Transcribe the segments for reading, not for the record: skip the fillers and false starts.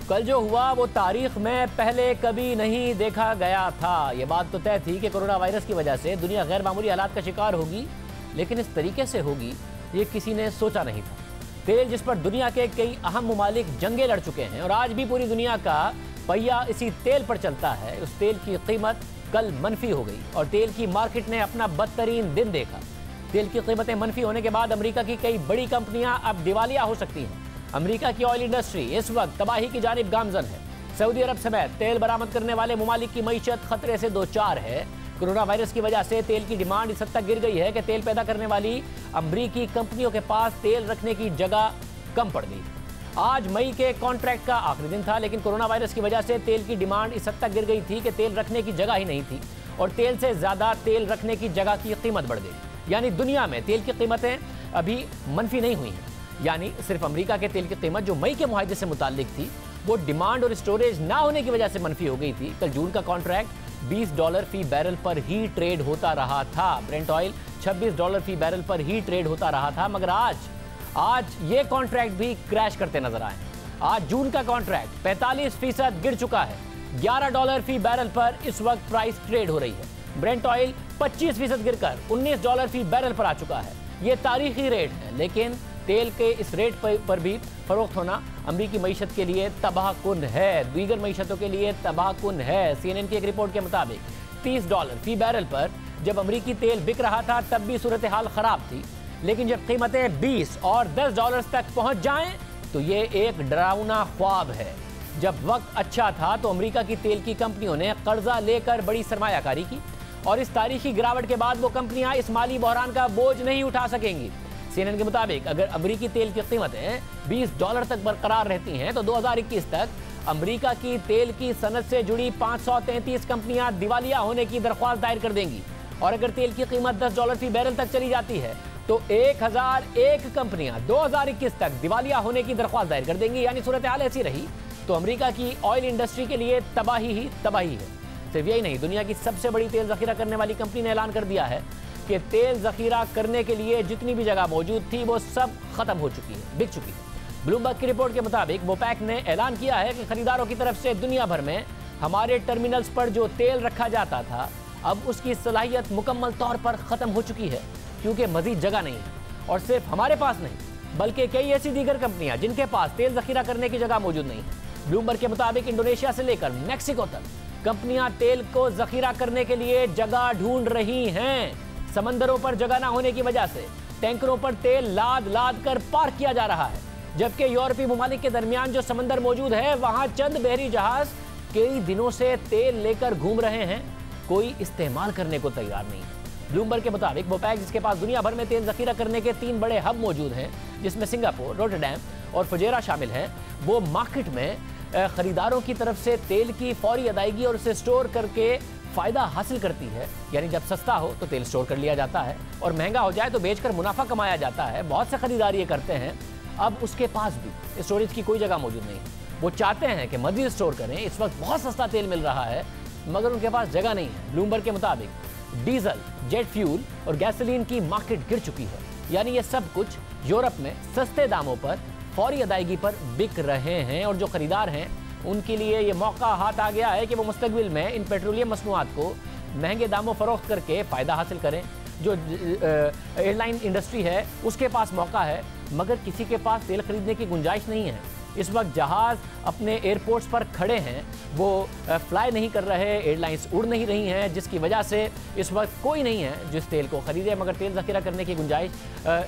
कल जो हुआ वो तारीख में पहले कभी नहीं देखा गया था। ये बात तो तय थी कि कोरोना वायरस की वजह से दुनिया गैर मामूली हालात का शिकार होगी, लेकिन इस तरीके से होगी ये किसी ने सोचा नहीं था। तेल जिस पर दुनिया के कई अहम ममालिक जंगें लड़ चुके हैं और आज भी पूरी दुनिया का पहिया इसी तेल पर चलता है, उस तेल की कीमत कल मनफी हो गई और तेल की मार्केट ने अपना बदतरीन दिन देखा। तेल की कीमतें मनफी होने के बाद अमेरिका की कई बड़ी कंपनियां अब दिवालिया हो सकती हैं। अमेरिका की ऑयल इंडस्ट्री इस वक्त तबाही की जानिब गामजन है। सऊदी अरब समेत तेल बरामद करने वाले ममालिक की मईशत खतरे से दो चार है। कोरोना वायरस की वजह से तेल की डिमांड इस हद तक गिर गई है कि तेल पैदा करने वाली अमेरिकी कंपनियों के पास तेल रखने की जगह कम पड़ गई। आज मई के कॉन्ट्रैक्ट का आखिरी दिन था, लेकिन कोरोना वायरस की वजह से तेल की डिमांड इस हद तक गिर गई थी कि तेल रखने की जगह ही नहीं थी और तेल से ज्यादा तेल रखने की जगह की कीमत बढ़ गई। यानी दुनिया में तेल की कीमतें अभी मनफी नहीं हुई हैं। यानी सिर्फ अमेरिका के तेल की कीमत जो मई के मुआहदे से मुताल्लिक थी वो डिमांड और स्टोरेज ना होने की वजह से मनफी हो गई थी। कल जून का कॉन्ट्रैक्ट $20 फी बैरल पर ही ट्रेड होता रहा था। ब्रेंट ऑयल $26 फी बैरल पर ही ट्रेड होता रहा था, मगर आज ये कॉन्ट्रैक्ट भी क्रैश करते नजर आए। आज जून का कॉन्ट्रैक्ट 45% गिर चुका है। $11 फी बैरल पर इस वक्त प्राइस ट्रेड हो रही है। ब्रेंट ऑयल 25% गिरकर $19 फी बैरल पर आ चुका है। ये तारीखी रेट है, लेकिन तेल के इस रेट पर भी फरोख्त होना अमरीकी मईशत के लिए तबाहकुन है, दीगर मईशतों के लिए तबाहकुन है। CNN की एक रिपोर्ट के मुताबिक $30 फी बैरल पर जब अमरीकी तेल बिक रहा था तब भी सूरत हाल खराब थी, लेकिन जब कीमतें $20 और $10 तक पहुंच जाएं तो ये एक डरावना ख्वाब है। जब वक्त अच्छा था तो अमेरिका की तेल की कंपनियों ने कर्जा लेकर बड़ी सरमायाकारी की और इस तारीखी गिरावट के बाद वो कंपनियां इस माली बहरान का बोझ नहीं उठा सकेंगी। CNN के मुताबिक अगर अमेरिकी तेल की कीमतें $20 तक बरकरार रहती हैं तो 2021 तक अमेरिका की तेल की सनत से जुड़ी 533 कंपनियां दिवालिया होने की दरख्वास्त दायर कर देंगी और अगर तेल की कीमत $10 फी बैरल तक चली जाती है तो 1001 कंपनियां 2021 तक दिवालिया होने की दरख्वास्त दायर कर देंगी। यानी सूरत हाल ऐसी रही तो अमेरिका की ऑयल इंडस्ट्री के लिए तबाही ही तबाही है। सिर्फ यही नहीं, दुनिया की सबसे बड़ी तेल जखीरा करने वाली कंपनी ने ऐलान कर दिया है कि तेल जखीरा करने के लिए जितनी भी जगह मौजूद थी वो सब खत्म हो चुकी है, बिक चुकी है। ब्लूमबर्ग की रिपोर्ट के मुताबिक वोपेक ने ऐलान किया है कि खरीदारों की तरफ से दुनिया भर में हमारे टर्मिनल्स पर जो तेल रखा जाता था अब उसकी सलाहियत मुकम्मल तौर पर खत्म हो चुकी है, क्योंकि मजीद जगह नहीं है। और सिर्फ हमारे पास नहीं बल्कि कई ऐसी दीगर कंपनियां जिनके पास तेल जखीरा करने की जगह मौजूद नहीं है। ब्लूमबर्ग के मुताबिक इंडोनेशिया से लेकर मैक्सिको तक कंपनियां तेल को जखीरा करने के लिए जगह ढूंढ रही हैं। समंदरों पर जगह ना होने की वजह से टैंकरों पर तेल लाद लाद कर पार किया जा रहा है, जबकि यूरोपीय ममालिक के दरमियान जो समंदर मौजूद है वहां चंद बहरी जहाज कई दिनों से तेल लेकर घूम रहे हैं, कोई इस्तेमाल करने को तैयार नहीं है। ब्लूमबर्ग के मुताबिक वोपेक, जिसके पास दुनिया भर में तेल जखीरा करने के 3 बड़े हब मौजूद हैं जिसमें सिंगापुर, रोटरडैम और फुजेरा शामिल हैं, वो मार्केट में खरीदारों की तरफ से तेल की फौरी अदायगी और उसे स्टोर करके फायदा हासिल करती है। यानी जब सस्ता हो तो तेल स्टोर कर लिया जाता है और महंगा हो जाए तो बेचकर मुनाफा कमाया जाता है। बहुत से खरीदार ये करते हैं। अब उसके पास भी स्टोरेज की कोई जगह मौजूद नहीं, वो चाहते हैं कि मजीद स्टोर करें। इस वक्त बहुत सस्ता तेल मिल रहा है मगर उनके पास जगह नहीं है। ब्लूमबर्ग के मुताबिक डीजल, जेट फ्यूल और गैसोलीन की मार्केट गिर चुकी है। यानी ये सब कुछ यूरोप में सस्ते दामों पर फौरी अदायगी पर बिक रहे हैं और जो खरीदार हैं उनके लिए ये मौका हाथ आ गया है कि वो मुस्तकबिल में इन पेट्रोलियम मसनूआत को महंगे दामों फरोख्त करके फ़ायदा हासिल करें। जो एयरलाइन इंडस्ट्री है उसके पास मौका है मगर किसी के पास तेल खरीदने की गुंजाइश नहीं है। इस वक्त जहाज़ अपने एयरपोर्ट्स पर खड़े हैं, वो फ्लाई नहीं कर रहे, एयरलाइंस उड़ नहीं रही हैं, जिसकी वजह से इस वक्त कोई नहीं है जिस तेल को ख़रीदे। मगर तेल ज़खीरा करने की गुंजाइश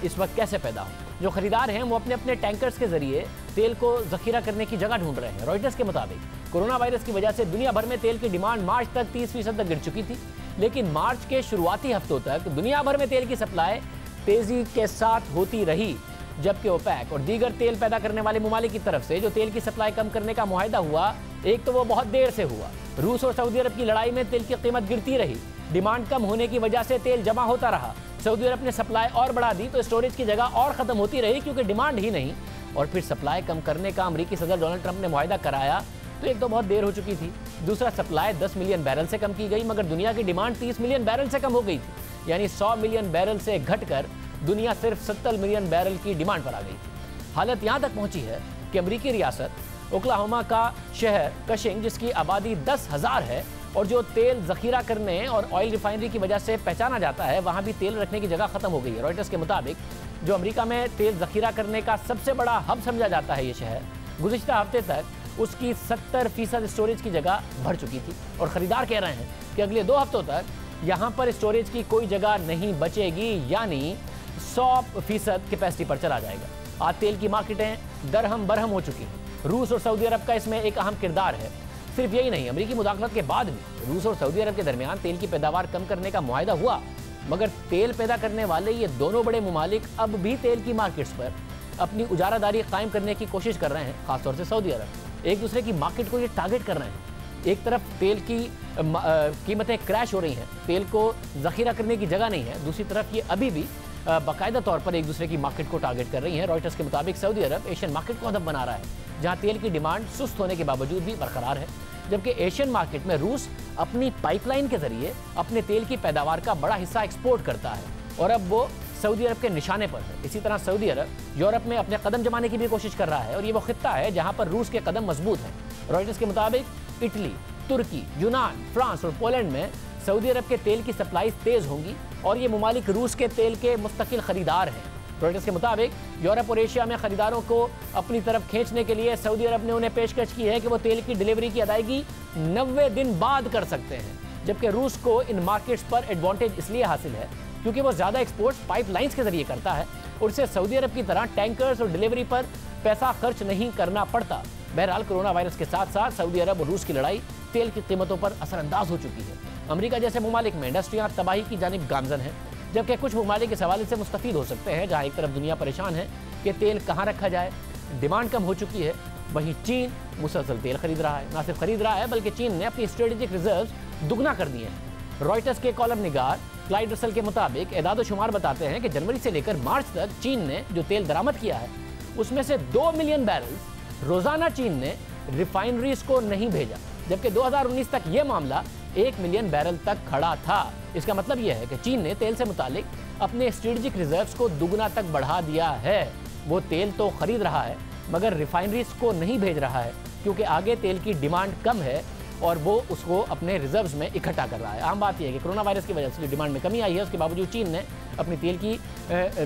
इस वक्त कैसे पैदा हो? जो खरीदार हैं वो अपने अपने टैंकर्स के ज़रिए तेल को ज़खीरा करने की जगह ढूंढ रहे हैं। रॉयटर्स के मुताबिक कोरोना वायरस की वजह से दुनिया भर में तेल की डिमांड मार्च तक 30% तक गिर चुकी थी, लेकिन मार्च के शुरुआती हफ्तों तक दुनिया भर में तेल की सप्लाई तेज़ी के साथ होती रही, जबकि ओपेक और दीगर तेल पैदा करने वाले ममालिक की तरफ से जो तेल की सप्लाई कम करने का मुआहदा हुआ, एक तो वो बहुत देर से हुआ। रूस और सऊदी अरब की लड़ाई में तेल की कीमत गिरती रही, डिमांड कम होने की वजह से तेल जमा होता रहा। सऊदी अरब ने सप्लाई और बढ़ा दी तो स्टोरेज की जगह और ख़त्म होती रही क्योंकि डिमांड ही नहीं। और फिर सप्लाई कम करने का अमेरिकी सदर डोनाल्ड ट्रंप ने मुआहदा कराया तो एक तो बहुत देर हो चुकी थी, दूसरा सप्लाई 10 मिलियन बैरल से कम की गई मगर दुनिया की डिमांड 30 मिलियन बैरल से कम हो गई थी। यानी 100 मिलियन बैरल से घटकर दुनिया सिर्फ 70 मिलियन बैरल की डिमांड पर आ गई थी। हालत यहाँ तक पहुँची है कि अमेरिकी रियासत ओक्लाहोमा का शहर कशिंग, जिसकी आबादी 10,000 है और जो तेल जखीरा करने और ऑयल रिफाइनरी की वजह से पहचाना जाता है, वहां भी तेल रखने की जगह खत्म हो गई है। रॉयटर्स के मुताबिक जो अमेरिका में तेल जखीरा करने का सबसे बड़ा हब समझा जाता है ये शहर, गुज़िश्ता हफ्ते तक उसकी 70% स्टोरेज की जगह भर चुकी थी और खरीदार कह रहे हैं कि अगले 2 हफ्तों तक यहाँ पर स्टोरेज की कोई जगह नहीं बचेगी, यानी 100% कैपेसिटी पर चला जाएगा। आज तेल की मार्केटें दरहम बरहम हो चुकी हैं। रूस और सऊदी अरब का इसमें एक अहम किरदार है। सिर्फ यही नहीं, अमेरिकी मुदाखलत के बाद भी रूस और सऊदी अरब के दरमियान तेल की पैदावार कम करने का मुआहदा हुआ, मगर तेल पैदा करने वाले ये दोनों बड़े मुमालिक अब भी तेल की मार्केट्स पर अपनी उजारादारी कायम करने की कोशिश कर रहे हैं। खासतौर से सऊदी अरब एक दूसरे की मार्केट को ये टारगेट कर रहे हैं। एक तरफ तेल की कीमतें क्रैश हो रही हैं, तेल को जखीरा करने की जगह नहीं है, दूसरी तरफ ये अभी भी बाकायदा तौर पर एक दूसरे की मार्केट को टारगेट कर रही हैं। रॉयटर्स के मुताबिक सऊदी अरब एशियन मार्केट को हदफ बना रहा है, जहां तेल की डिमांड सुस्त होने के बावजूद भी बरकरार है, जबकि एशियन मार्केट में रूस अपनी पाइपलाइन के जरिए अपने तेल की पैदावार का बड़ा हिस्सा एक्सपोर्ट करता है और अब वो सऊदी अरब के निशाने पर है। इसी तरह सऊदी अरब यूरोप में अपने कदम जमाने की भी कोशिश कर रहा है और ये वो खित्ता है जहां पर रूस के कदम मजबूत हैं। रॉयटर्स के मुताबिक इटली, तुर्की, यूनान, फ्रांस और पोलैंड में सऊदी अरब के तेल की सप्लाई तेज होंगी और ये मुमालिक रूस के तेल के मुस्तकिल खरीदार हैं। रॉयटर्स के मुताबिक यूरोप और एशिया में खरीदारों को अपनी तरफ खींचने के लिए सऊदी अरब ने उन्हें पेशकश की है कि वो तेल की डिलीवरी की अदायगी 90 दिन बाद कर सकते हैं, जबकि रूस को इन मार्केट्स पर एडवांटेज इसलिए हासिल है क्योंकि वो ज़्यादा एक्सपोर्ट्स पाइपलाइंस के जरिए करता है और इसे सऊदी अरब की तरह टैंकर्स और डिलीवरी पर पैसा खर्च नहीं करना पड़ता। बहरहाल कोरोना वायरस के साथ साथ सऊदी अरब और रूस की लड़ाई तेल की कीमतों पर असरअंदाज हो चुकी है। अमेरिका जैसे ममालिक में इंडस्ट्रियाँ तबाही की जानिब गामजन हैं, जबकि कुछ ममालिक इस हवाले से मुस्तफीद हो सकते हैं। जहाँ एक तरफ दुनिया परेशान है कि तेल कहाँ रखा जाए, डिमांड कम हो चुकी है, वहीं चीन मुसलसल तेल खरीद रहा है। ना सिर्फ खरीद रहा है बल्कि चीन ने अपनी स्ट्रेटेजिक रिजर्व दुगना कर दिए हैं। रॉयटर्स के कॉलम निगार क्लाइड रसल के मुताबिक एदाद शुमार बताते हैं कि जनवरी से लेकर मार्च तक चीन ने जो तेल दरामद किया है उसमें से 2 मिलियन बैरल्स रोजाना चीन ने रिफाइनरीज को नहीं भेजा, जबकि 2019 तक यह मामला 1 मिलियन बैरल तक खड़ा था। इसका मतलब यह है कि चीन ने तेल से मुतालिक अपने स्ट्रेटेजिक रिजर्व्स को दुगना तक बढ़ा दिया है। वो तेल तो खरीद रहा है मगर रिफाइनरीज को नहीं भेज रहा है क्योंकि आगे तेल की डिमांड कम है और वो उसको अपने रिजर्व्स में इकट्ठा कर रहा है। आम बात यह है कि कोरोना वायरस की वजह से जो डिमांड में कमी आई है उसके बावजूद चीन ने अपनी तेल की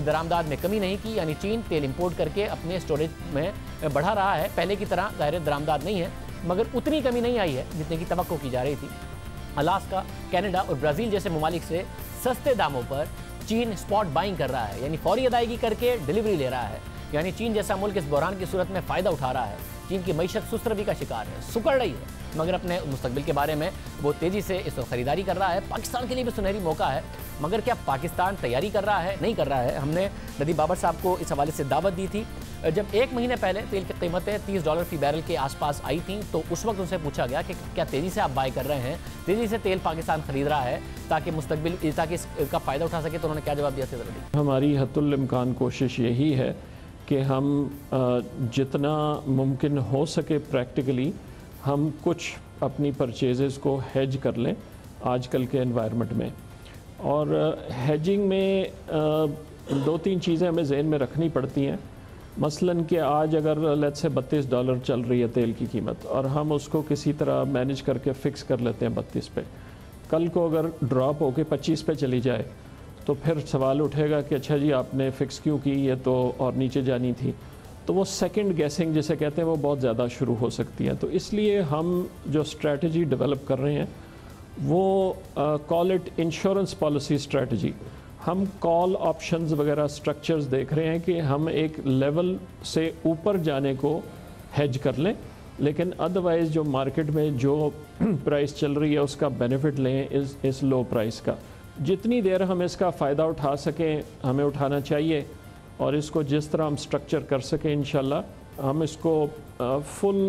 दरामदाद में कमी नहीं की, यानी चीन तेल इंपोर्ट करके अपने स्टोरेज में बढ़ा रहा है। पहले की तरह ज़ाहिर दरामदाद नहीं है मगर उतनी कमी नहीं आई है जितने की तवक्को की जा रही थी। अलास्का, कनाडा और ब्राज़ील जैसे ममालिक से सस्ते दामों पर चीन स्पॉट बाइंग कर रहा है, यानी फौरी अदायगी करके डिलीवरी ले रहा है। यानी चीन जैसा मुल्क इस बहरान की सूरत में फ़ायदा उठा रहा है। चीन की मईशत सुस्तरवी का शिकार है, सुकड़ रही है, मगर अपने मुस्तकबिल के बारे में वो तेज़ी से इस वक्त खरीदारी कर रहा है। पाकिस्तान के लिए भी सुनहरी मौका है, मगर क्या पाकिस्तान तैयारी कर रहा है? नहीं कर रहा है। हमने नदीम बाबर साहब को इस हवाले से दावत दी थी। जब 1 महीने पहले तेल की कीमतें $30 फी बैरल के आसपास आई थी तो उस वक्त उनसे पूछा गया कि क्या तेज़ी से आप बाय कर रहे हैं, तेज़ी से तेल पाकिस्तान खरीद रहा है ताकि मुस्तकबिल ताकि इसका फ़ायदा उठा सके, तो उन्होंने क्या जवाब दिया था? हमारी हद्दुल इम्कान कोशिश यही है कि हम जितना मुमकिन हो सके प्रैक्टिकली हम कुछ अपनी परचेज़ को हेज कर लें आजकल के एनवायरनमेंट में। और हेजिंग में 2-3 चीज़ें हमें जहन में रखनी पड़ती हैं। मसलन कि आज अगर लेट्स से $32 चल रही है तेल की कीमत और हम उसको किसी तरह मैनेज करके फ़िक्स कर लेते हैं 32 पे, कल को अगर ड्रॉप होके 25 पे चली जाए तो फिर सवाल उठेगा कि अच्छा जी आपने फ़िक्स क्यों की, ये तो और नीचे जानी थी। तो वो सेकंड गैसिंग जिसे कहते हैं वो बहुत ज़्यादा शुरू हो सकती है। तो इसलिए हम जो स्ट्रैटेजी डेवलप कर रहे हैं वो call it insurance policy strategy. हम कॉल ऑप्शंस वगैरह स्ट्रक्चर्स देख रहे हैं कि हम एक लेवल से ऊपर जाने को हेज कर लें, लेकिन अदरवाइज़ जो मार्केट में जो प्राइस चल रही है उसका बेनिफिट लें इस लो प्राइस का। जितनी देर हम इसका फ़ायदा उठा सकें हमें उठाना चाहिए और इसको जिस तरह हम स्ट्रक्चर कर सकें इंशाल्लाह हम इसको फुल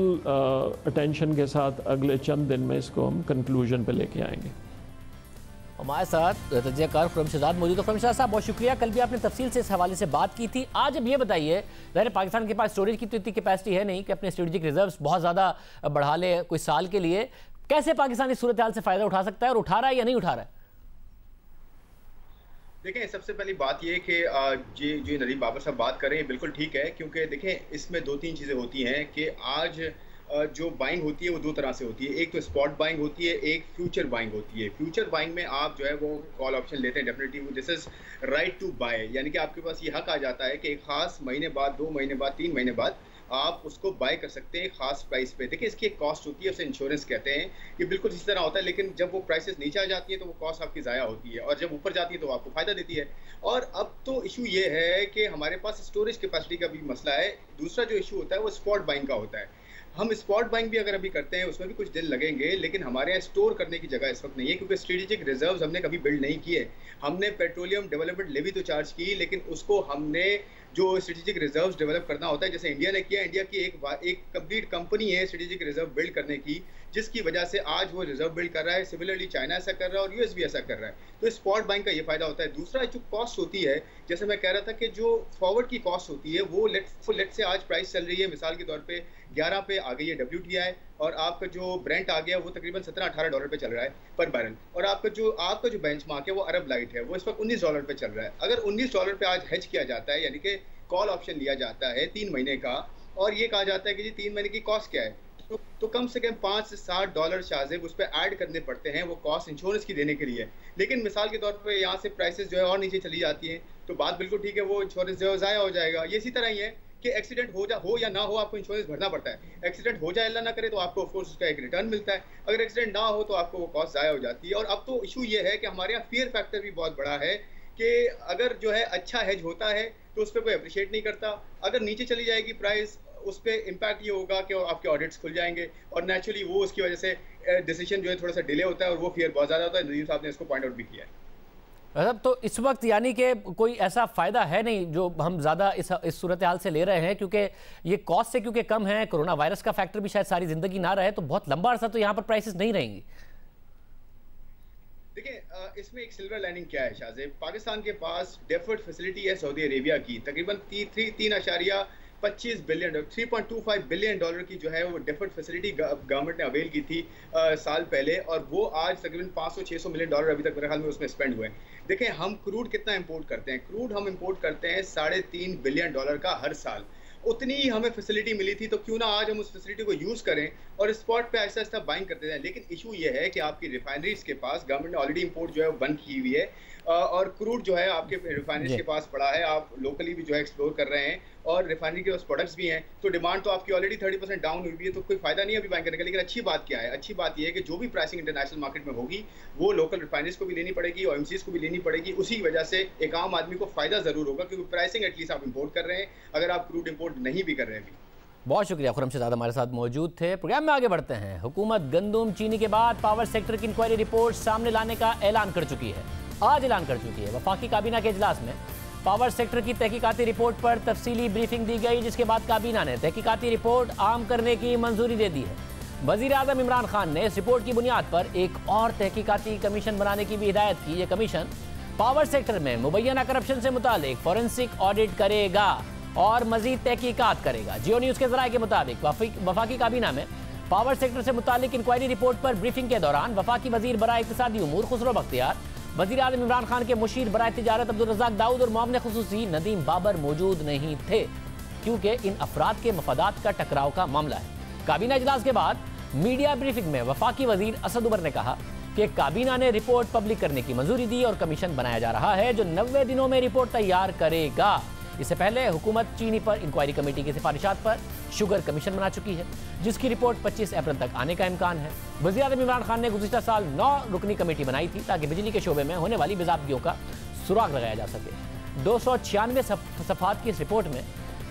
अटेंशन के साथ अगले चंद दिन में इसको हम कंक्लूजन पे लेके आएंगे। हमारे साथ तजज़ियाकार खुर्रम शहजाद मौजूद है। खुर्रम शहजाद साहब बहुत शुक्रिया, कल भी आपने तफसील से इस हवाले से बात की थी। आज अब ये बताइए, ज़ाहिर पाकिस्तान के पास स्टोरेज की तो इतनी कैपेसिटी है नहीं कि अपने स्ट्रेटेजिक रिजर्व्स बहुत ज़्यादा बढ़ा ले कोई साल के लिए। कैसे पाकिस्तान इस सूरत हाल से फ़ायदा उठा सकता है और उठा रहा है या नहीं उठा रहा है? देखें, सबसे पहली बात यह कि जी नदीम बाबर साहब बात कर रहे हैं बिल्कुल ठीक है, क्योंकि देखें इसमें 2-3 चीज़ें होती हैं कि आज जो बाइंग होती है वो दो तरह से होती है। एक तो स्पॉट बाइंग होती है, एक फ्यूचर बाइंग होती है। फ्यूचर बाइंग में आप जो है वो कॉल ऑप्शन लेते हैं, definitely this is right to buy, यानी कि आपके पास ये हक आ जाता है कि एक खास महीने बाद, 2 महीने बाद, 3 महीने बाद आप उसको बाय कर सकते हैं खास प्राइस पे। देखिए इसकी एक कॉस्ट होती है, उसे इंश्योरेंस कहते हैं। ये बिल्कुल इसी तरह होता है, लेकिन जब वो प्राइसेस नीचे आ जाती है तो वो कॉस्ट आपकी ज़ाया होती है, और जब ऊपर जाती है तो आपको फ़ायदा देती है। और अब तो इशू ये है कि हमारे पास स्टोरेज कैपेसिटी का भी मसला है। दूसरा जो इशू होता है वो स्पॉट बाइंग का होता है। हम स्पॉट बाइंग भी अगर अभी करते हैं उसमें भी कुछ दिन लगेंगे, लेकिन हमारे यहाँ स्टोर करने की जगह इस वक्त नहीं है, क्योंकि स्ट्रेटेजिक रिजर्व्स हमने कभी बिल्ड नहीं किए। हमने पेट्रोलियम डेवलपमेंट लेवी तो चार्ज की, लेकिन उसको हमने जो स्ट्रेटेजिक रिजर्व्स डेवलप करना होता है, जैसे इंडिया ने किया, इंडिया की एक कंप्लीट कंपनी है स्ट्रेटेजिक रिजर्व बिल्ड करने की, जिसकी वजह से आज वो रिजर्व बिल्ड कर रहा है। सिमिलरली चाइना ऐसा कर रहा है और यूएस भी ऐसा कर रहा है। तो स्पॉट बाइंग का ये फायदा होता है। दूसरा जो कॉस्ट होती है, जैसे मैं कह रहा था कि जो फॉरवर्ड की कॉस्ट होती है वो लेट से आज प्राइस चल रही है मिसाल के तौर पे 11 पे आ गई है WTI, और आपका जो ब्रेंट आ गया वो तकरीबन $17-18 पे चल रहा है पर बैरल, और आपका जो बेंचमार्क है वो अरब लाइट है, वो इस वक्त $19 पे चल रहा है। अगर $19 पे आज हेज किया जाता है, यानी कि कॉल ऑप्शन लिया जाता है 3 महीने का, और ये कहा जाता है कि जी 3 महीने की कॉस्ट क्या है, तो कम से कम $5 से $60 शाज़ेब उस पर ऐड करने पड़ते हैं, वो कॉस्ट इंश्योरेंस की देने के लिए। लेकिन मिसाल के तौर पे यहाँ से प्राइसेस जो है और नीचे चली जाती हैं, तो बात बिल्कुल ठीक है, वो इंश्योरेंस जो है ज़ाया हो जाएगा। ये इसी तरह ही है कि एक्सीडेंट हो या ना हो, आपको इंश्योरेंस भरना पड़ता है। एक्सीडेंट हो जाए, अल्लाह ना करे, तो आपको ऑफकोर्स उसका एक रिटर्न मिलता है। अगर एक्सीडेंट ना हो तो आपको वो कॉस्ट ज़ाया हो जाती है। और अब तो इशू ये है कि हमारे यहाँ फियर फैक्टर भी बहुत बड़ा है कि अगर जो है अच्छा हेज होता है तो उस पर कोई अप्रिशिएट नहीं करता, अगर नीचे चली जाएगी प्राइस उस पर इम्पैक्ट ये होगा कि आपके ऑडिट्स खुल जाएंगे, और नेचुरली वो उसकी वजह से डिसीजन जो है थोड़ा सा डिले होता है, और वो फियर बहुत ज़्यादा होता है। नदीम साहब ने इसको पॉइंट आउट भी किया है। मतलब तो इस वक्त यानी कि कोई ऐसा फ़ायदा है नहीं जो हम ज़्यादा इस सूरत हाल से ले रहे हैं, क्योंकि ये कॉस्ट से क्योंकि कम है, कोरोना वायरस का फैक्टर भी शायद सारी ज़िंदगी ना रहे, तो बहुत लंबा अर्सा तो यहाँ पर प्राइसेस नहीं रहेंगी। देखिए इसमें एक सिल्वर लाइनिंग क्या है शाहजेब, पाकिस्तान के पास डेफर्ड फैसिलिटी है सऊदी अरेबिया की, तकरीबन 3.25 बिलियन $3.25 बिलियन की जो है वो डेफर्ड फैसिलिटी गवर्नमेंट ने अवेल की थी साल पहले, और वो आज तकरीबन $500-600 मिलियन अभी तक मेरे ख्याल में उसमें स्पेंड हुए हैं। देखें हम क्रूड कितना इंपोर्ट करते हैं, क्रूड हम इंपोर्ट करते हैं $3.5 बिलियन का हर साल। उतनी ही हमें फैसिलिटी मिली थी, तो क्यों ना आज हम उस फैसिलिटी को यूज़ करें और स्पॉट पे ऐसा ऐसा बाइंग करते जाएं। लेकिन इशू ये है कि आपकी रिफाइनरीज के पास गवर्नमेंट ने ऑलरेडी इंपोर्ट जो है बंद की हुई है, और क्रूड जो है आपके रिफाइनरीज के पास पड़ा है, आप लोकली भी जो है एक्सप्लोर कर रहे हैं, और रिफाइनरी के पास प्रोडक्ट्स भी हैं, तो डिमांड तो आपकी ऑलरेडी 30% डाउन हुई है, तो कोई फायदा नहीं है अभी बाइंग करने का। लेकिन अच्छी बात क्या है, अच्छी बात यह है कि जो भी प्राइसिंग इंटरनेशनल मार्केट में होगी वो लोकल रिफाइनरीज को भी लेनी पड़ेगी, OMCs को भी लेनी पड़ेगी। उसी वजह से एक आम आदमी को फायदा जरूर होगा, क्योंकि प्राइसिंग एटलीस्ट आप इंपोर्ट कर रहे हैं, अगर आप क्रूड इंपोर्ट नहीं भी कर रहे हैं। बहुत शुक्रिया, खुर्रम शहजाद हमारे साथ मौजूद थे। प्रोग्राम में आगे बढ़ते हैं। हुकूमत गंदम चीनी के बाद पावर सेक्टर की इंक्वायरी रिपोर्ट सामने लाने का ऐलान कर चुकी है, आज ऐलान कर चुकी है। वफाकी काबीना के इजलास में पावर सेक्टर की तहकीकाती रिपोर्ट पर तफसीली ब्रीफिंग दी गई, जिसके बाद काबीना ने तहकीकाती रिपोर्ट आम करने की मंजूरी दे दी है। वज़ीर आज़म इमरान खान ने इस रिपोर्ट की बुनियाद पर एक और तहकीकाती कमीशन बनाने की भी हिदायत की। यह कमीशन पावर सेक्टर में मुबैना करप्शन से मुतालिक फॉरेंसिक ऑडिट करेगा और मजीद तहकीकात करेगा। जियो न्यूज़ के ज़राए के मुताबिक वफाकी काबीना में पावर सेक्टर से मुतालिक इंक्वायरी रिपोर्ट पर ब्रीफिंग के दौरान वफाकी वजीर बराए इक़्तिसादी उमूर खुसरो बख्तियार, वज़ीर आज़म इमरान खान के मुशीर बराए तिजारत अब्दुल रज़ाक दाऊद और मुआविन खुसूसी नदीम बाबर मौजूद नहीं थे, क्योंकि इन अफराद के मफादात का टकराव का मामला है। काबीना इजलास के बाद मीडिया ब्रीफिंग में वफाकी वजीर असद उमर ने कहा कि काबीना ने रिपोर्ट पब्लिक करने की मंजूरी दी और कमीशन बनाया जा रहा है जो 90 दिनों में रिपोर्ट तैयार करेगा। इससे पहले हुकूमत चीनी पर इंक्वायरी कमेटी की सिफारिशात पर शुगर कमीशन बना चुकी है, जिसकी रिपोर्ट 25 अप्रैल तक आने का इम्कान है। वज़ीर आज़म इमरान खान ने गुज़िश्ता साल 9 रुकनी कमेटी बनाई थी ताकि बिजली के शोबे में होने वाली बेज़ाब्तियों का सुराग लगाया जा सके। 296 सफ़ात की इस रिपोर्ट में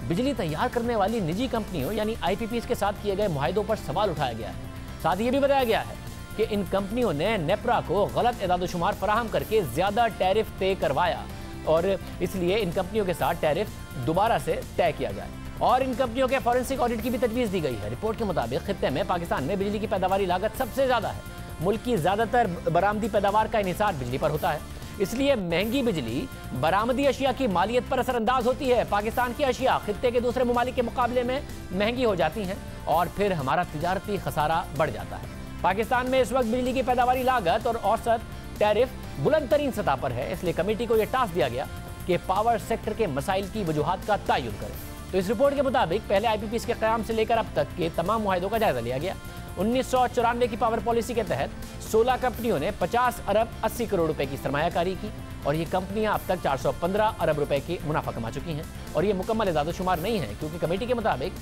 बिजली तैयार करने वाली निजी कंपनियों यानी IPPs के साथ किए गए मुआहिदों पर सवाल उठाया गया है। साथ ही ये भी बताया गया है कि इन कंपनियों ने नेपरा को गलत एदाद-ओ-शुमार फराहम करके ज़्यादा टैरिफ तय करवाया और इसलिए इन कंपनियों के साथ टैरिफ दोबारा से तय किया जाए, और इन कंपनियों के फॉरेंसिक ऑडिट की भी तजवीज़ दी गई है। रिपोर्ट के मुताबिक खित्ते में पाकिस्तान में बिजली की पैदावारी लागत सबसे ज़्यादा है। मुल्क की ज़्यादातर बरामदी पैदावार का इन्हिसार बिजली पर होता है, इसलिए महंगी बिजली बरामदी अशिया की मालियत पर असरअंदाज होती है। पाकिस्तान की अशिया खित्ते के दूसरे ममालिक के मुकाबले में महंगी हो जाती हैं और फिर हमारा तिजारती खसारा बढ़ जाता है। पाकिस्तान में इस वक्त बिजली की पैदावारी लागत और औसत टैरिफ बुलंद तरीन सतह पर है, इसलिए कमेटी को यह टास्क दिया गया कि पावर सेक्टर के मसाइल की वजूहात का तयन करें। तो इस रिपोर्ट के मुताबिक पहले IPPs के क़याम से लेकर अब तक के तमाम मुआहदों का जायजा लिया गया। 1994 की पावर पॉलिसी के तहत 16 कंपनियों ने 50 अरब 80 करोड़ रुपए की सरमायाकारी की और ये कंपनियां अब तक 415 अरब रुपए की मुनाफा कमा चुकी हैं। और ये मुकम्मल इजादतशुमार नहीं है, क्योंकि कमेटी के मुताबिक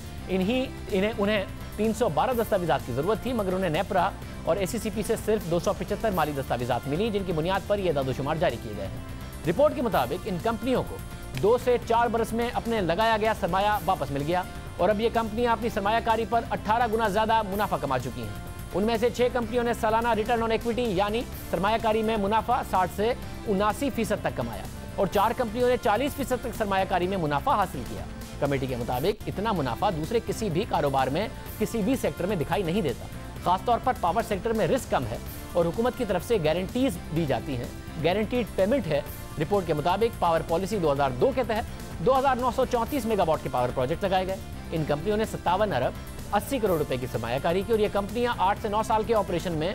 उन्हें 312 दस्तावेजात की जरूरत थी, मगर उन्हें नेपरा और ACCP से सिर्फ 275 माली दस्तावेजात मिली, जिनकी बुनियाद पर यह इजादतशुमार जारी किए गए हैं। रिपोर्ट के मुताबिक इन कंपनियों को 2 से 4 बरस में अपने लगाया गया सरमाया वापस मिल गया और अब ये कंपनियां अपनी सरमायाकारी पर 18 गुना ज्यादा मुनाफा कमा चुकी हैं। उनमें से 6 कंपनियों ने सालाना रिटर्न ऑन इक्विटी यानी सरमायाकारी में मुनाफा 60 से 79% तक कमाया और 4 कंपनियों ने 40% तक सरमायाकारी में मुनाफा हासिल किया। कमेटी के मुताबिक इतना मुनाफा दूसरे किसी भी कारोबार में किसी भी सेक्टर में दिखाई नहीं देता। खासतौर पर पावर सेक्टर में रिस्क कम है और हुकूमत की तरफ से गारंटीज दी जाती हैं, गारंटीड पेमेंट है। रिपोर्ट के मुताबिक पावर पॉलिसी 2002 के तहत 2934 मेगावाट के पावर प्रोजेक्ट लगाए गए। इन कंपनियों ने 57 अरब 80 करोड़ रुपए की सरमायाकारी की और ये कंपनियां 8 से 9 साल के ऑपरेशन में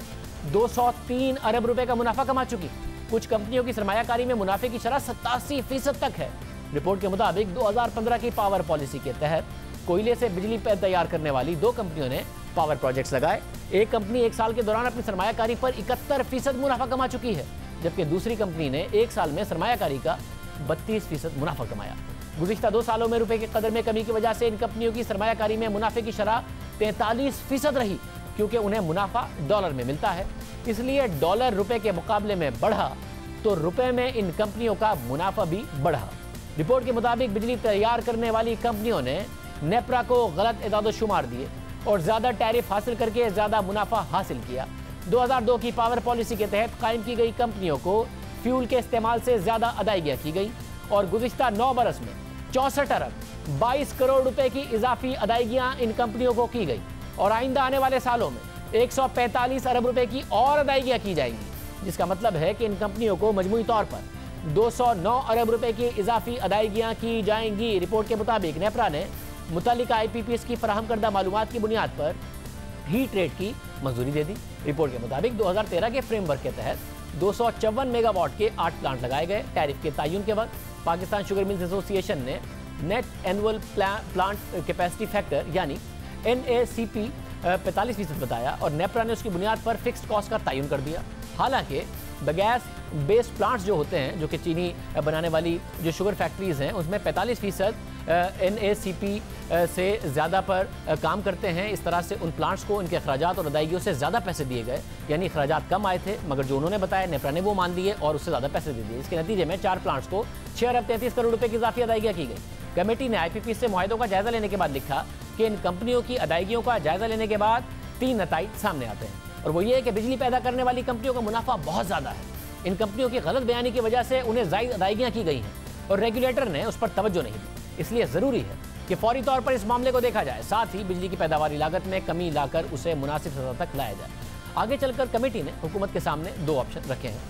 203 अरब रुपए का मुनाफा कमा चुकी। कुछ कंपनियों की सरमायाकारी में मुनाफे की शरह 87% तक है। रिपोर्ट के मुताबिक 2015 की पावर पॉलिसी के तहत कोयले से बिजली तैयार करने वाली 2 कंपनियों ने पावर प्रोजेक्ट्स लगाए। एक कंपनी 1 साल के दौरान अपनी सरमायाकारी पर 71% मुनाफा कमा चुकी है, जबकि दूसरी कंपनी ने 1 साल में सरमायाकारी का 32% मुनाफा कमाया। गुज़िश्ता 2 सालों में रुपए की कदर में कमी की वजह से इन कंपनियों की सरमायाकारी में मुनाफे की शरह 43% रही, क्योंकि उन्हें मुनाफा डॉलर में मिलता है। इसलिए डॉलर रुपए के मुकाबले में बढ़ा तो रुपए में इन कंपनियों का मुनाफा भी बढ़ा। रिपोर्ट के मुताबिक बिजली तैयार करने वाली कंपनियों ने नेपरा को गलत इजादतशुमार दिए और ज्यादा टैरिफ हासिल करके ज्यादा मुनाफा हासिल किया। 2002 की पावर पॉलिसी के तहत कायम की गई कंपनियों को फ्यूल के इस्तेमाल से ज्यादा अदायगियां की गई और गुज़िश्ता 9 बरस में 64 अरब 22 करोड़ रुपए की इजाफी अदायगियां इन कंपनियों को की गई और आइंदा आने वाले सालों में 145 अरब रुपए की और अदायगियां की जाएंगी, जिसका मतलब है कि इन कंपनियों को मजमूई तौर पर 209 अरब रुपए की इजाफी अदायगियां की जाएंगी। रिपोर्ट के मुताबिक नेपरा ने मुतल्लिका IPPs की फराहम करदा मालूमात की बुनियाद पर हीट रेट की मंजूरी दे दी। रिपोर्ट के मुताबिक 2013 के फ्रेमवर्क के तहत 254 मेगावाट के 8 प्लांट लगाए गए। टैरिफ के तयन के वक्त पाकिस्तान शुगर मिल्स एसोसिएशन ने net annual plant capacity factor यानी NACP 45% बताया और नेपरा ने उसकी बुनियाद पर फिक्स्ड कॉस्ट का तयन कर दिया। हालांकि बगैस बेस्ड प्लांट्स जो होते हैं, जो कि चीनी बनाने वाली जो शुगर फैक्ट्रीज हैं, उसमें 45% NACP से ज़्यादा पर काम करते हैं। इस तरह से उन प्लांट्स को इनके अखराजात और अदायगियों से ज़्यादा पैसे दिए गए, यानी अखराजात कम आए थे, मगर जो उन्होंने बताया नेपरा ने वो मान दिए और उससे ज़्यादा पैसे दे दिए। इसके नतीजे में 4 प्लांट्स को 6 अरब 33 करोड़ रुपए की इजाफी अदायगियाँ की गई। कमेटी ने IPP से मुआहदों का जायजा लेने के बाद लिखा कि इन कंपनियों की अदायगियों का जायजा लेने के बाद 3 नताइज सामने आते हैं और वो ये है कि बिजली पैदा करने वाली कंपनियों का मुनाफा बहुत ज़्यादा है। इन कंपनियों की गलत बयानी की वजह से उन्हें ज़ायद अदायगियाँ की गई हैं और रेगुलेटर ने उस पर तवज्जो नहीं दी। इसलिए ज़रूरी है कि फौरी तौर पर इस मामले को देखा जाए, साथ ही बिजली की पैदावारी लागत में कमी लाकर उसे मुनासिब सतह तक लाया जाए। आगे चलकर कमेटी ने हुकूमत के सामने 2 ऑप्शन रखे हैं।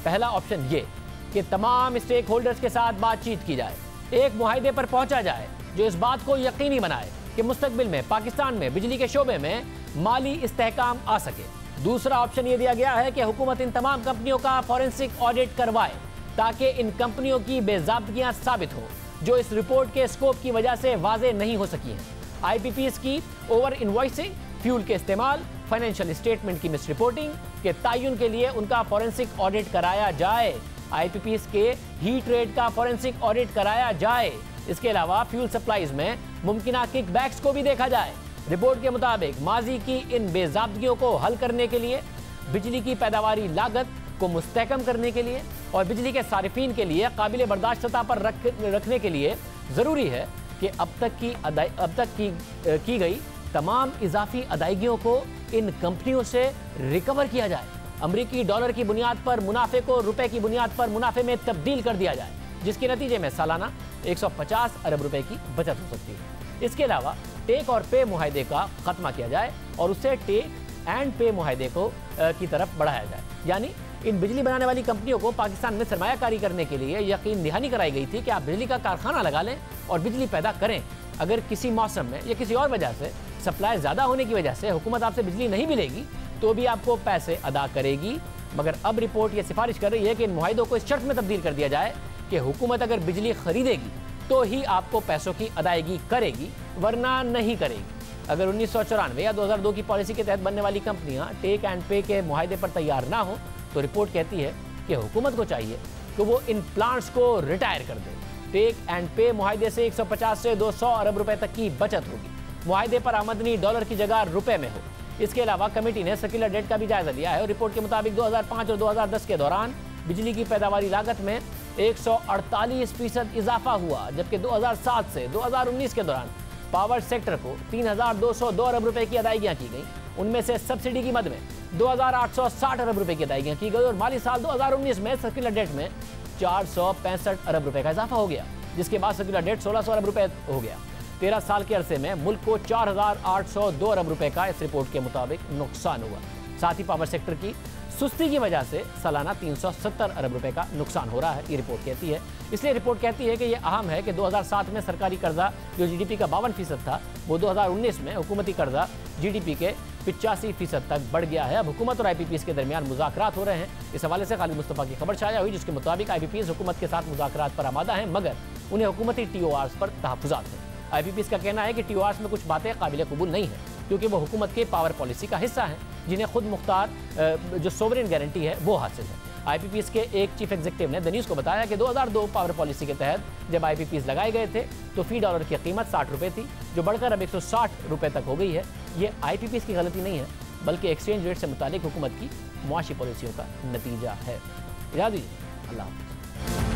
पहला ऑप्शन ये कि तमाम स्टेक होल्डर्स के साथ बातचीत की जाए, एक मुआहदे पर पहुंचा जाए जो इस बात को यकीनी बनाए कि मुस्तकबिल में पाकिस्तान में बिजली के शोबे में माली इस्तेहकाम आ सके। दूसरा ऑप्शन ये दिया गया है कि हुकूमत इन तमाम कंपनियों का फॉरेंसिक ऑडिट करवाए ताकि इन कंपनियों की बेज़ाब्तगियां साबित हो जो इस रिपोर्ट के स्कोप की वजह से वाजे नहीं हो सकी हैं। IPPs की ओवर इनवॉइसिंग, फ्यूल के इस्तेमाल, फाइनेंशियल स्टेटमेंट की मिस रिपोर्टिंग के तयन के लिए उनका फॉरेंसिक ऑडिट कराया जाए। IPPs के हीट रेट का फॉरेंसिक ऑडिट कराया जाए। इसके अलावा फ्यूल सप्लाईज में मुमकिना किकबैक्स को भी देखा जाए। रिपोर्ट के मुताबिक माजी की इन बेज़ाब्तगियों को हल करने के लिए, बिजली की पैदावारी लागत को मुस्तहकम करने के लिए और बिजली के सारिफीन के लिए काबिल बर्दाश्त सतह पर रखने के लिए ज़रूरी है कि अब तक की गई तमाम इजाफी अदायगियों को इन कंपनियों से रिकवर किया जाए। अमरीकी डॉलर की बुनियाद पर मुनाफे को रुपए की बुनियाद पर मुनाफे में तब्दील कर दिया जाए, जिसके नतीजे में सालाना 150 अरब रुपए की बचत हो सकती है। इसके अलावा टेक और पे मुआहदे का खात्मा किया जाए और उससे टेक एंड पे मुआहदे को की तरफ बढ़ाया जाए। यानी इन बिजली बनाने वाली कंपनियों को पाकिस्तान में सरमायाकारी करने के लिए यकीन दहानी कराई गई थी कि आप बिजली का कारखाना लगा लें और बिजली पैदा करें। अगर किसी मौसम में या किसी और वजह से सप्लाई ज़्यादा होने की वजह से हुकूमत आपसे बिजली नहीं मिलेगी तो भी आपको पैसे अदा करेगी। मगर अब रिपोर्ट ये सिफारिश कर रही है कि इन मुआहदों को इस शर्त में तब्दील कर दिया जाए कि हुकूमत अगर बिजली खरीदेगी तो ही आपको पैसों की अदायगी करेगी, वरना नहीं करेगी। अगर 1994 या 2002 की पॉलिसी के तहत बनने वाली कंपनियां टेक एंड पे के मुआहदे पर तैयार ना हो तो रिपोर्ट कहती है कि हुकूमत को चाहिए कि वो इन प्लांट्स को रिटायर कर दे। टेक एंड पे मुआहदे से 150 से 200 अरब रुपए तक की बचत होगी। मुआहदे पर आमदनी डॉलर की जगह रुपए में हो। इसके अलावा कमेटी ने सर्कुलर डेट का भी जायजा लिया है और रिपोर्ट के मुताबिक 2005 और 2010 के दौरान बिजली की पैदावारी लागत में 148% इजाफा हुआ, जबकि 2007 से 2019 के दौरान पावर सेक्टर को 3,202 अरब रुपए की अदायगियां की गई। उनमें से सब्सिडी की मद में 2,860 अरब रुपए की अदायगियां की गई और माली साल 2019 में सर्कुलर डेट में 465 अरब रुपए का इजाफा हो गया, जिसके बाद सर्कुलर डेट 1600 अरब रुपए हो गया। 13 साल के अरसे में मुल्क को 4,802 अरब रुपए का इस रिपोर्ट के मुताबिक नुकसान हुआ। साथ ही पावर सेक्टर की सुस्ती की वजह से सालाना 370 अरब रुपए का नुकसान हो रहा है, ये रिपोर्ट कहती है। इसलिए रिपोर्ट कहती है कि यह अहम है कि 2007 में सरकारी कर्जा जो जीडीपी का 52% था, वो 2019 में हुकूमती कर्जा जीडीपी के 85% तक बढ़ गया है। अब हुकूमत और आईपीपीएस के दरमियान मुज़ाकरात हो रहे हैं। इस हवाले से खालिद मुस्तफ़ा की खबर छाया हुई, जिसके मुताबिक आईपीपीएस हुकूमत के साथ मुज़ाकरात पर आमादा है, मगर उन्हें हुकूमती टीओआर्स पर तहफ़्फ़ुज़ात हैं। आईपीपीएस का कहना है कि टीओआर्स में कुछ बातें काबिल कबूल नहीं है, क्योंकि वो हुकूमत के पावर पॉलिसी का हिस्सा है, जिन्हें खुद मुख्तार जो सोवरेन गारंटी है वो हासिल है। आईपीपीएस के एक चीफ एग्जीक्यूटिव ने द न्यूज़ को बताया कि 2002 पावर पॉलिसी के तहत जब आईपीपीएस लगाए गए थे तो फी डॉलर की कीमत 60 रुपये थी, जो बढ़कर अब 160 रुपये तक हो गई है। ये आईपीपीएस की गलती नहीं है, बल्कि एक्सचेंज रेट से मुतालिक हुकूमत की मुआशी पॉलिसियों का नतीजा है। इजाज़त दीजिए, अल्लाह हाफ़िज़।